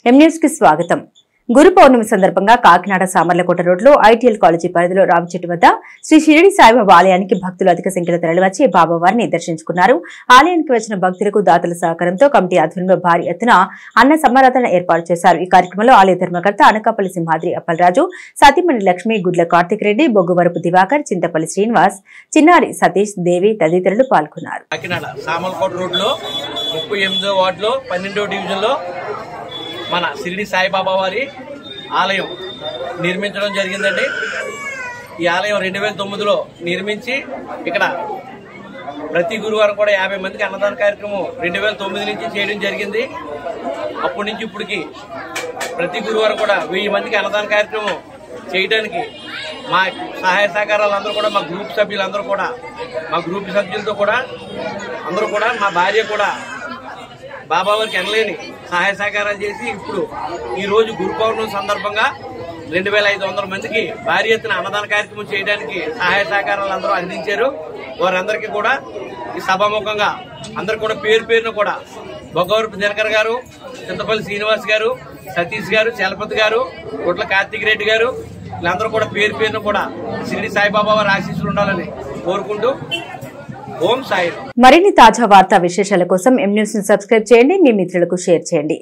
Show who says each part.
Speaker 1: M news కి స్వాగతం. గురు పౌర్ణమి సందర్భంగా కాకినాడ సామర్లకోట రోడ్లో ఐటీఎల్ కాలేజీ పరిధిలో రామచెట్టు వద్ద శ్రీ షిరిడి సాయిబాబా ఆలయానికి భక్తులు అధిక సంఖ్యలో తరలివచ్చి బాబావారిని దర్శించుకున్నారు. ఆలయానికి వచ్చిన భక్తులకు దాతల సహకారంతో కమిటీ ఆధ్వర్యంలో భారీ ఎత్తున అన్న సమారాధన ఏర్పాటు చేశారు. ఈ కార్యక్రమంలో ఆలయ ధర్మకర్త అనకాపల్లి సింహాద్రి అప్పలరాజు, సతీమణి లక్ష్మి, గుడ్ల కార్తిక్ రెడ్డి, బొగ్గువరపు దివాకర్, చింతపల్లి శ్రీనివాస్, చిన్నారి సతీష్, దేవి తదితరులు పాల్గొన్నారు.
Speaker 2: మన షిరిడి సాయిబాబా వారి ఆలయం నిర్మించడం జరిగిందండి. ఈ ఆలయం 2009లో నిర్మించి ఇక్కడ ప్రతి గురువారం కూడా 50 మందికి అన్నదాన కార్యక్రమం 2009 నుంచి చేయడం జరిగింది. అప్పటి నుంచి ఇప్పటికి ప్రతి గురువారం కూడా 1000 మందికి అన్నదాన కార్యక్రమం చేయడానికి మా సహాయ సహకారాలు అందరూ కూడా, మా గ్రూప్ సభ్యులందరూ కూడా, మా గ్రూప్ సభ్యులతో కూడా అందరూ కూడా, మా భార్య కూడా బాబా వారికి ఎనలేని సహాయ సహకారాలు చేసి ఇప్పుడు ఈ రోజు గురు పౌర్ణమి సందర్భంగా 2500 మందికి భారీ ఎత్తున అన్నదాన కార్యక్రమం చేయడానికి సహాయ సహకారాలు అందరూ అందించారు. వారందరికీ కూడా ఈ సభాముఖంగా అందరు కూడా పేరు పేరును కూడా బొగ్గవరపు దినకర్ గారు, చింతపల్లి శ్రీనివాస్ గారు, సతీష్ గారు, చలపతి గారు, గుడ్ల కార్తిక్ రెడ్డి గారు, వీళ్ళందరూ కూడా పేరు పేరును కూడా షిరిడి సాయిబాబా వారి ఆశీస్సులు ఉండాలని కోరుకుంటూ ఓం సాయి.
Speaker 1: మరిన్ని తాజా వార్తా విశేషాల కోసం ఎం న్యూస్ ని సబ్స్క్రైబ్ చేయండి, మీ మిత్రులకు షేర్ చేయండి.